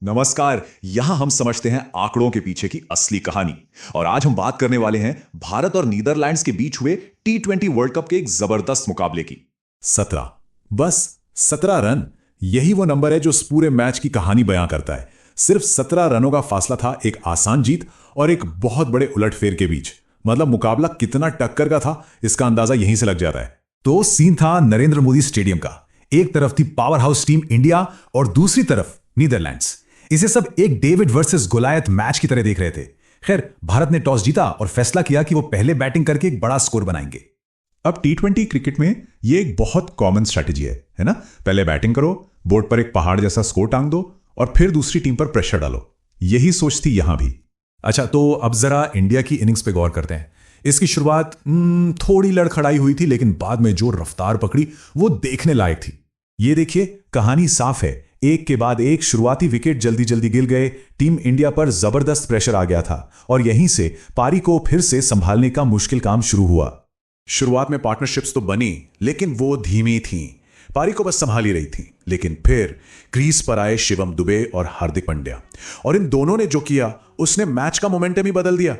नमस्कार। यहां हम समझते हैं आंकड़ों के पीछे की असली कहानी। और आज हम बात करने वाले हैं भारत और नीदरलैंड्स के बीच हुए T20 वर्ल्ड कप के एक जबरदस्त मुकाबले की। 17, बस 17 रन। यही वो नंबर है जो इस पूरे मैच की कहानी बयां करता है। सिर्फ 17 रनों का फासला था एक आसान जीत और एक बहुत बड़े उलटफेर के बीच। मतलब मुकाबला कितना टक्कर का था, इसका अंदाजा यहीं से लग जाता है। तो सीन था नरेंद्र मोदी स्टेडियम का। एक तरफ थी पावर हाउस टीम इंडिया और दूसरी तरफ नीदरलैंड्स। इसे सब एक डेविड वर्सेस गोलायत मैच की तरह देख रहे थे। खैर, भारत ने टॉस जीता और फैसला किया कि वो पहले बैटिंग करके एक बड़ा स्कोर बनाएंगे। अब T20 क्रिकेट में ये एक बहुत कॉमन स्ट्रैटेजी है ना। पहले बैटिंग करो, बोर्ड पर एक पहाड़ जैसा स्कोर टांग दो और फिर दूसरी टीम पर प्रेशर डालो। यही सोच थी यहां भी। अच्छा, तो अब जरा इंडिया की इनिंग्स पे गौर करते हैं। इसकी शुरुआत थोड़ी लड़खड़ाई हुई थी, लेकिन बाद में जो रफ्तार पकड़ी वो देखने लायक थी। ये देखिए, कहानी साफ है। एक के बाद एक शुरुआती विकेट जल्दी जल्दी गिर गए। टीम इंडिया पर जबरदस्त प्रेशर आ गया था और यहीं से पारी को फिर से संभालने का मुश्किल काम शुरू हुआ। शुरुआत में पार्टनरशिप्स तो बनी, लेकिन वो धीमी थीं। पारी को बस संभाल ही रही थी। लेकिन फिर क्रीज पर आए शिवम दुबे और हार्दिक पांड्या, और इन दोनों ने जो किया उसने मैच का मोमेंटम ही बदल दिया।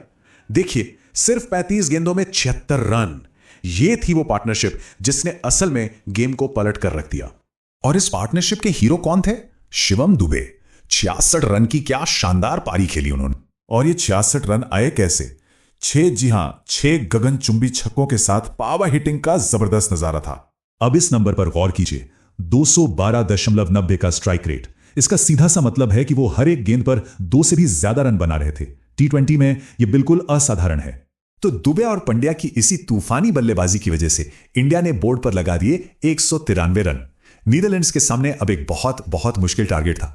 देखिए, सिर्फ 35 गेंदों में 76 रन। ये थी वो पार्टनरशिप जिसने असल में गेम को पलट कर रख दिया। और इस पार्टनरशिप के हीरो कौन थे? शिवम दुबे। 66 रन की क्या शानदार पारी खेली उन्होंने। और ये 66 रन आए कैसे? 6 गगनचुंबी छक्कों के साथ पावर हिटिंग का जबरदस्त नजारा था। अब इस नंबर पर गौर कीजिए, 212.90 का स्ट्राइक रेट। इसका सीधा सा मतलब है कि वो हर एक गेंद पर 2 से भी ज्यादा रन बना रहे थे। T20 में यह बिल्कुल असाधारण है। तो दुबे और पंड्या की इसी तूफानी बल्लेबाजी की वजह से इंडिया ने बोर्ड पर लगा दिए 193 रन। नीदरलैंड्स के सामने अब एक बहुत बहुत मुश्किल टारगेट था।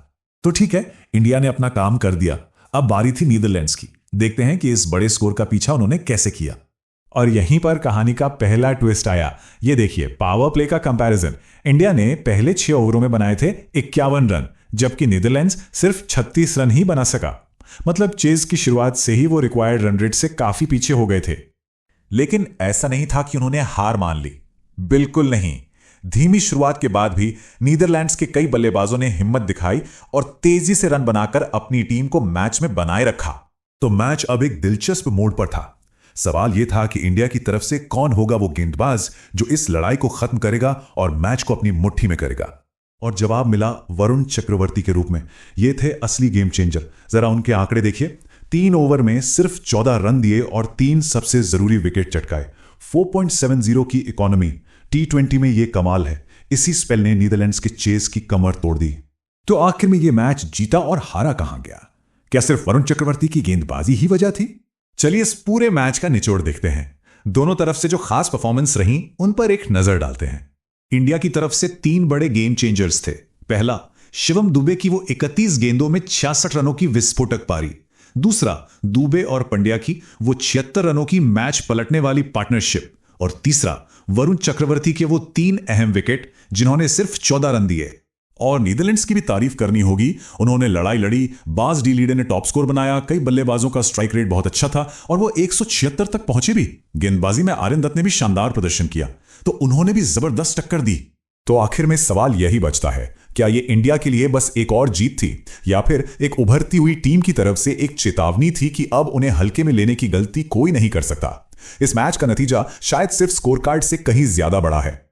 तो ठीक है, इंडिया ने अपना काम कर दिया। अब बारी थी नीदरलैंड्स की। देखते हैं कि इस बड़े स्कोर का पीछा उन्होंने कैसे किया। और यहीं पर कहानी का पहला ट्विस्ट आया। ये देखिए, पावर प्ले का कंपैरिजन। इंडिया ने पहले 6 ओवरों में बनाए थे 51 रन, जबकि नीदरलैंड्स सिर्फ 36 रन ही बना सका। मतलब चेज की शुरुआत से ही वो रिक्वायर्ड रन रेट से काफी पीछे हो गए थे। लेकिन ऐसा नहीं था कि उन्होंने हार मान ली। बिल्कुल नहीं। धीमी शुरुआत के बाद भी नीदरलैंड्स के कई बल्लेबाजों ने हिम्मत दिखाई और तेजी से रन बनाकर अपनी टीम को मैच में बनाए रखा। तो मैच अब एक दिलचस्प मोड़ पर था। सवाल यह था कि इंडिया की तरफ से कौन होगा वो गेंदबाज जो इस लड़ाई को खत्म करेगा और मैच को अपनी मुट्ठी में करेगा। और जवाब मिला वरुण चक्रवर्ती के रूप में। ये थे असली गेम चेंजर। जरा उनके आंकड़े देखिए। 3 ओवर में सिर्फ 14 रन दिए और 3 सबसे जरूरी विकेट चटकाए। 4.70 की इकोनॉमी। T20 में ये कमाल है। इसी स्पेल ने नीदरलैंड्स के चेस की कमर तोड़ दी। तो आखिर में ये मैच जीता और हारा कहां गया? क्या सिर्फ वरुण चक्रवर्ती की गेंदबाजी ही वजह थी? चलिए इस पूरे मैच का निचोड़ देखते हैं। दोनों तरफ से जो खास परफॉर्मेंस रही उन पर एक नजर डालते हैं। इंडिया की तरफ से 3 बड़े गेम चेंजर्स थे। पहला, शिवम दुबे की वो 31 गेंदों में 66 रनों की विस्फोटक पारी। दूसरा, दुबे और पंड्या की वो 76 रनों की मैच पलटने वाली पार्टनरशिप। और तीसरा, वरुण चक्रवर्ती के वो 3 अहम विकेट जिन्होंने सिर्फ 14 रन दिए। और नीदरलैंड्स की भी तारीफ करनी होगी। उन्होंने लड़ाई लड़ी। बास डी लीडे ने टॉप स्कोर बनाया। कई बल्लेबाजों का स्ट्राइक रेट बहुत अच्छा था और वो 176 तक पहुंचे भी। गेंदबाजी में आर्यन दत्त ने भी शानदार प्रदर्शन किया, तो उन्होंने भी जबरदस्त टक्कर दी। तो आखिर में सवाल यही बचता है, क्या ये इंडिया के लिए बस एक और जीत थी या फिर एक उभरती हुई टीम की तरफ से एक चेतावनी थी कि अब उन्हें हल्के में लेने की गलती कोई नहीं कर सकता। इस मैच का नतीजा शायद सिर्फ स्कोर कार्ड से कहीं ज्यादा बड़ा है।